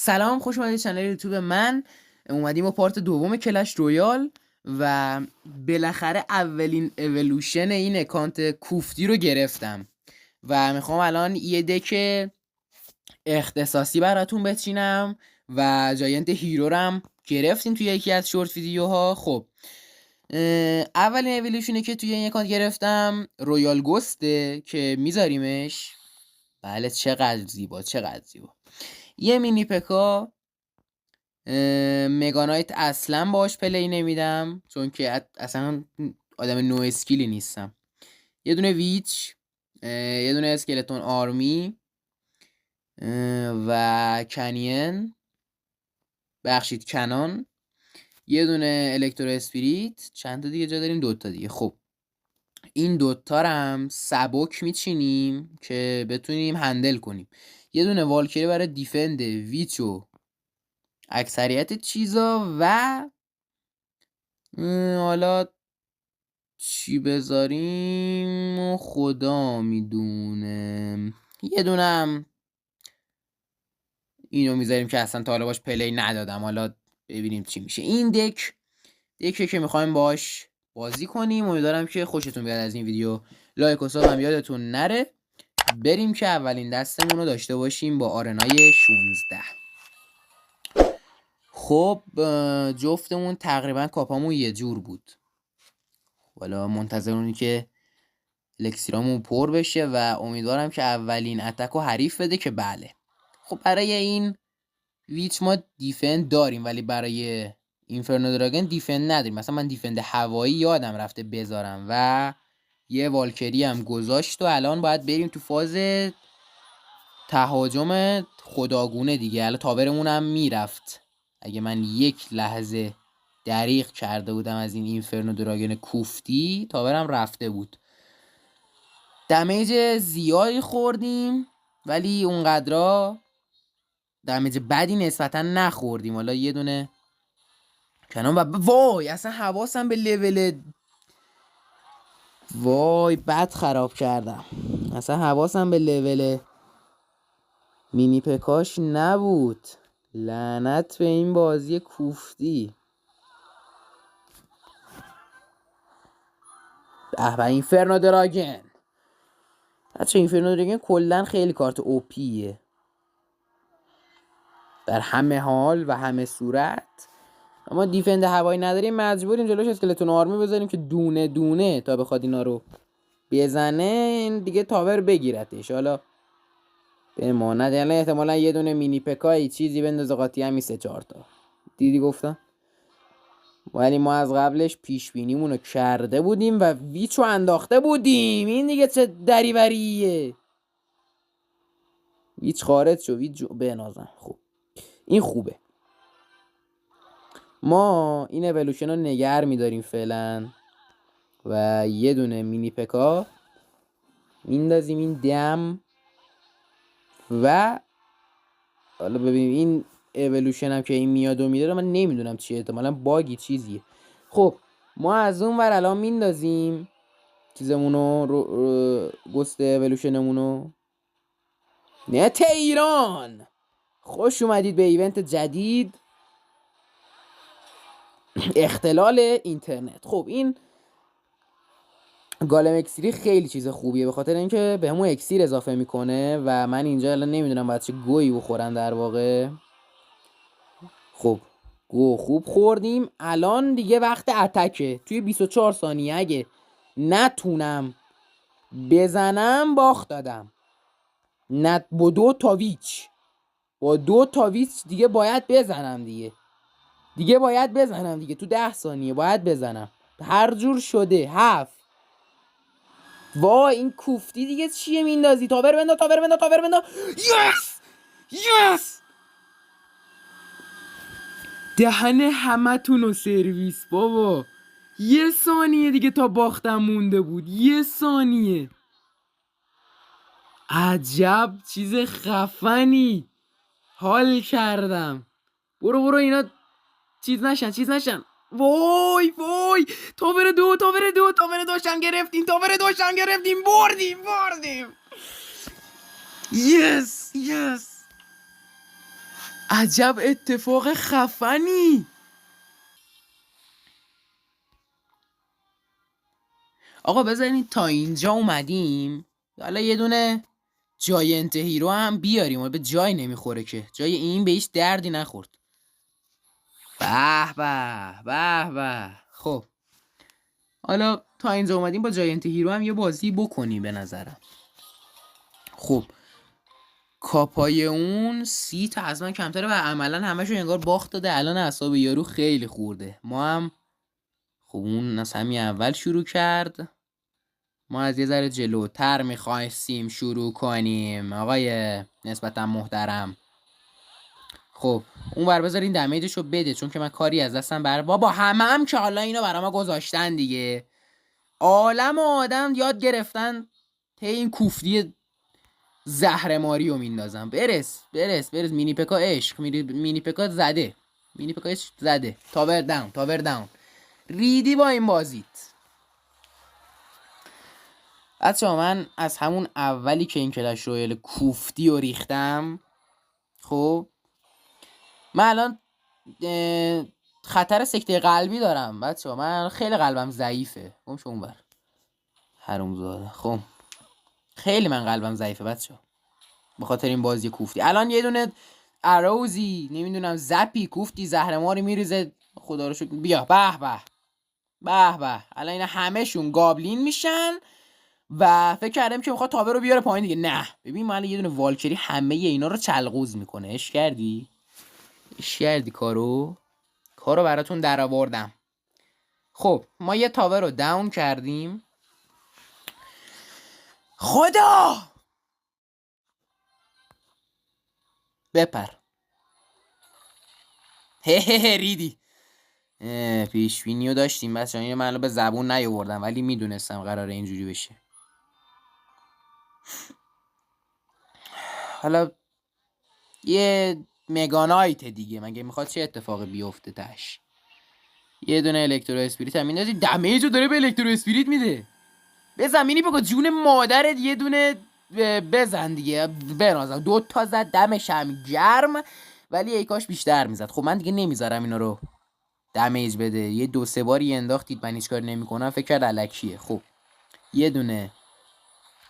سلام، خوش اومدید چنل یوتیوب من. اومدیم با پارت دوم کلش رویال و بالاخره اولین اولوشن این اکانت کوفتی رو گرفتم و میخوام الان یه دک اختصاصی براتون بچینم و جاینت هیرو رم گرفتیم توی یکی از شورت ویدیوها. خب اولین اولوشنی که توی این اکانت گرفتم رویال گسته که میذاریمش. بله، چقدر زیبا. یه مینی پکا مگانایت اصلا باش پلی نمیدم چون که اصلا آدم نو اسکیلی نیستم. یه دونه ویچ، یه دونه اسکلتون آرمی و کنین، بخشید کنان، یه دونه الکترو اسپریت، چند تا دیگه جا داریم، دوتا دیگه. خب این دوتا رو هم سبک میچینیم که بتونیم هندل کنیم. یه دونه والکری برای دیفند ویچ و اکثریت چیزا و حالا چی بذاریم خدا میدونه. یه دونم اینو میذاریم که اصلا تا حالا باش پلی ندادم، حالا ببینیم چی میشه. این دکه که میخوایم باش بازی کنیم. امیدوارم که خوشتون بیاد از این ویدیو. لایک و ساب هم یادتون نره. بریم که اولین دستمون رو داشته باشیم با آرنای 16. خب جفتمون تقریبا کاپامون یه جور بود. حالا منتظرونی که الکسیرامون پر بشه و امیدوارم که اولین اتک رو حریف بده که بله. خب برای این ویچ ما دیفند داریم ولی برای اینفرنو دراگن دیفند نداریم. مثلا من دیفند هوایی یادم رفته بذارم و یه والکری هم گذاشت و الان باید بریم تو فاز تهاجم خداگونه دیگه. الان تاورمون هم میرفت. اگه من یک لحظه دریغ کرده بودم از این اینفرنو دراگن کوفتی، تاورم رفته بود. دمیج زیادی خوردیم ولی اونقدرا دمیج بدی نسبتا نخوردیم. حالا یه دونه کنان و وای اصلا حواسم به لول، وای بد خراب کردم. اصلا حواسم به لول مینی پکاش نبود. لعنت به این بازی کوفتی. به اینفرنو دراگن. بچه اینفرنو دراگن کلن خیلی کارت اوپیه در همه حال و همه صورت. اما دیفند هوایی نداریم، مجبوریم جلوش اسکلتون آرمی بذاریم که دونه دونه تا بخواد اینا رو بزنه این دیگه تاور بگیرتش. حالا بماند یعنی احتمالا یه دونه مینی پکایی چیزی بندازه قاطی همی 3-4 تا. دیدی گفتم. ولی ما از قبلش پیش بینیمونو کرده بودیم و ویچو انداخته بودیم. این دیگه چه دریوریه. ویچ خارج شو، ویچ بنازم. خب این خوبه. ما این اولوشن رو نگر میداریم فعلا و یه دونه مینی پکا میندازیم این دم و حالا ببینیم این اولوشن هم که این میاد و میداره من نمیدونم چیه، احتمالا باگی چیزیه. خب ما از اون ور الان میندازیم چیزمونو گست اولوشنمونو. نت ایران خوش اومدید به ایونت جدید اختلال اینترنت. خب این گالم اکسیری خیلی چیز خوبیه به خاطر اینکه به همون اکسیر اضافه میکنه و من اینجا الان نمیدونم باید چه گویی بخورم در واقع. خب گو خوب خوردیم. الان دیگه وقت اتکه. توی 24 ثانیه اگه نتونم بزنم باخت دادم. با 2 تا ویچ دیگه باید بزنم دیگه تو 10 ثانیه باید بزنم هر جور شده. 7. وای این کوفتی دیگه چیه میندازی؟ تاور بندا. یس دهن همه تونو سرویس بابا. 1 ثانیه دیگه تا باختم مونده بود. 1 ثانیه. عجب چیز خفنی. حال کردم. برو اینا چیز نشن. وای تاور دوشم گرفتیم. بردیم. یس عجب اتفاق خفنی. آقا بذارین تا اینجا اومدیم، حالا یه دونه جاینت هیرو هم بیاریم. به جای نمیخوره که، جای این به هیچ دردی نخورد. به به به به. خب حالا تا اینجا اومدیم با جاینت هیرو هم یه بازی بکنیم به نظرم. خب کاپای اون 30 تا از من کمتره و عملا همشو انگار باخت داده. الان اعصاب یارو خیلی خورده. ما هم خب اون از همین اول شروع کرد، ما از یه ذره جلوتر میخواستیم شروع کنیم آقای نسبتا محترم. خب اون بر بذارین دمیجشو بده، چون که من کاری از دستم بابا هم که حالا اینو برای ما گذاشتن دیگه. عالم آدم یاد گرفتن ته این کوفتی زهرماری رو میندازم. برس مینی پکا عشق، مینی پکا زده، مینی پکا عشق زده. تاور داون ریدی با این بازیت. بچه‌ها من از همون اولی که این کلش رویال کوفتی رو ریختم، خب من الان خطر سکته قلبی دارم بچه‌ها. من خیلی قلبم ضعیفه. اون بر حرومزاده. خب خیلی من قلبم ضعیفه بچه‌ها به خاطر این بازی کوفتی. الان یه دونه اروزی نمیدونم زپی کوفتی زهرماری میریزه، خدا رو شکر. بیا به به به به. الان اینا همه شون گابلین میشن و فکر کردم که میخواد تاور رو بیاره پایین دیگه. نه ببین من یه دونه والکری همه اینا رو چلغوز میکنه. اش کردی کارو براتون در آوردم. خب ما یه تاور رو داون کردیم. خدا بپر. هه ریدی. پیش بینیو داشتیم بس اینو من به زبون نیاوردم، ولی میدونستم قراره اینجوری بشه. حالا یه مگانایت دیگه، مگه میخواد چه اتفاقی بیفته تاش؟ یه دونه الکترو اسپریت هم میندازی، دمیجو داره به الکترو اسپریت میده. بزن مینی بگو جون مادرت یه دونه بزن دیگه. بنازم 2 تا زد دمش هم گرم، ولی ای کاش بیشتر میزد. خب من دیگه نمیذارم اینا رو دمیج بده. یه 2-3 باری انداختید من هیچ کاری نمیکنم، فکر کرد الکیه. خب یه دونه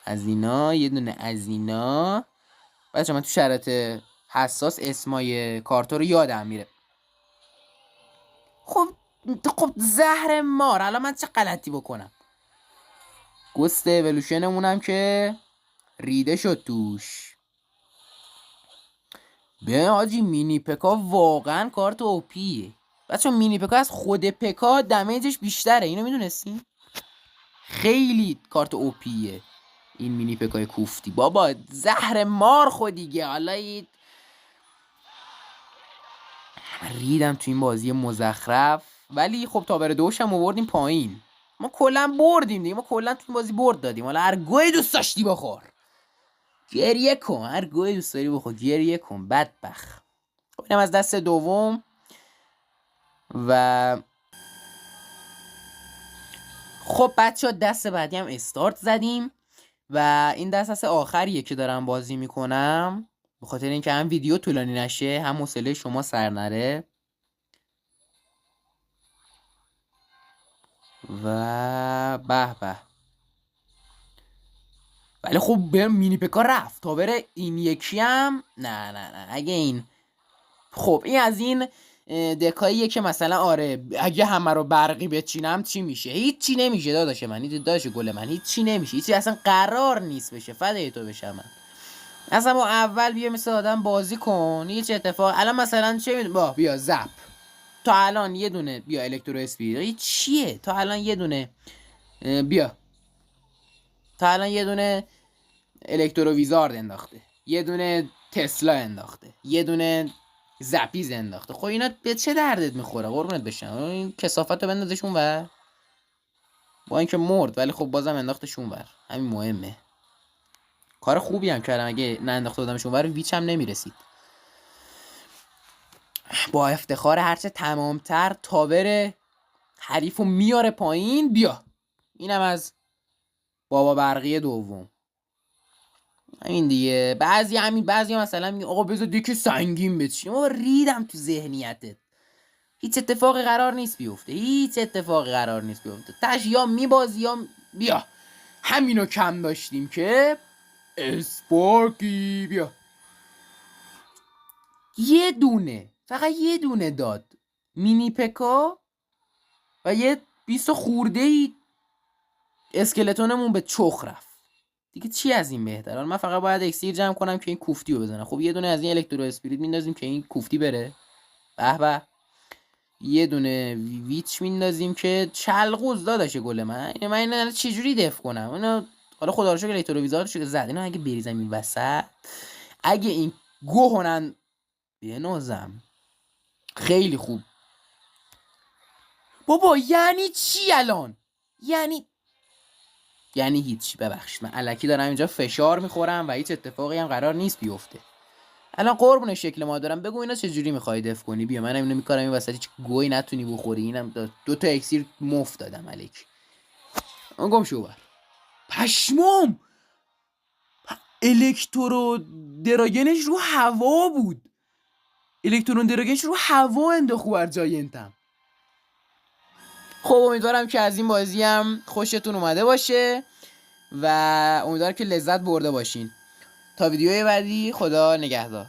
از اینا، یه دونه از اینا. بچه من تو شرایط حساس اسمای کارتا رو یادم میره. خب زهر مار الان من چه غلطی بکنم؟ گست اولوشنمونم که ریده شد توش. به آجی مینی پکا واقعا کارت اوپیه بچه. مینی پکا از خود پکا دمیجش بیشتره، اینو میدونستین؟ خیلی کارت اوپیه این مینی پکای کوفتی. بابا زهر مار خودیگه. حالا ریدم تو این بازی مزخرف، ولی خب تابر دوش هم آوردیم پایین. ما کلا بردیم دیگه، ما کلا تو این بازی برد دادیم. حالا هر گوی دوست داشتی بخور، گریه کن. هر گوی دوست داری بخور، گریه کن بدبخت. خب اینم از دست دوم. و خب بچه دست بعدی هم استارت زدیم و این دست آخریه که دارم بازی میکنم، به خاطر اینکه هم ویدیو طولانی نشه هم حوصله شما سر نره. و به به. ولی خب به مینی پکا رفت. تاور این یکی هم نه اگه این، خب این از این دکاییه که مثلا آره اگه همه رو برقی بچینم چی میشه؟ هیچی نمیشه داداش من، داداش گل من، هیچی نمیشه. هیچی اصلا قرار نیست بشه. فدای تو بشم من. اصلا ما اول بیا مثل آدم بازی کن. هیچ اتفاق الان مثلا چه میدونم بیا زپ تا الان یه دونه بیا الکترو اسپید چیه؟ تا الان یه دونه بیا تا الان یه دونه الکترو ویزارد انداخته، یه دونه تسلا انداخته، یه دونه زپیز انداخته. خب اینا به چه دردت میخوره قربونت بشم؟ این کثافت رو بندازشون ور. با اینکه مرد ولی خب بازم انداختشون ور. همین مهمه. کار خوبی هم کردم. اگه نه انداخته بودمشون ور ویچ هم نمیرسید. با افتخار هرچه تمامتر تاور حریفو میاره پایین. بیا اینم از بابا برقی دوم. همین دیگه. بعضی مثلا میگه آقا بذار دک سنگین بچینیم. آقا ریدم تو ذهنیتت. هیچ اتفاقی قرار نیست بیفته. تش یا میبازی یا بیا همینو کم داشتیم که اسپارکی بیا فقط یه دونه داد مینی پکا و یه 20 خورده ای اسکلتونمون به چخ رفت دیگه. چی از این بهتر؟ من فقط باید اکسیر جمع کنم که این کوفتی رو بزنم. خب یه دونه از این الکترو اسپریت میندازیم که این کوفتی بره. به به. یه دونه ویچ میندازیم که چلقوز داداشه گل من اینو چجوری دف کنم اینو. حالا خدا رو شکر الکترو ویزارش زد. اینو اگه بریزم این وسط، اگه این گوهنن بنازم خیلی خوب. بابا یعنی چی الان؟ یعنی هیچی. ببخشید من الکی دارم اینجا فشار میخورم و هیچ اتفاقی هم قرار نیست بیفته. الان قربون شکل ما دارم. بگو اینا چجوری میخوای دف کنی؟ بیا من اینو میکارم این وسط هیچ گوی نتونی بخوری. اینم 2 تا اکسیر مفت دادم الکی. اون گم شو بر پشمام. الکترو دراگنش رو هوا بود. الکترون دراگنش رو هوا انداخت بر جاینتم. خب امیدوارم که از این بازی هم خوشتون اومده باشه و امیدوارم که لذت برده باشین. تا ویدیوی بعدی، خدا نگهدار.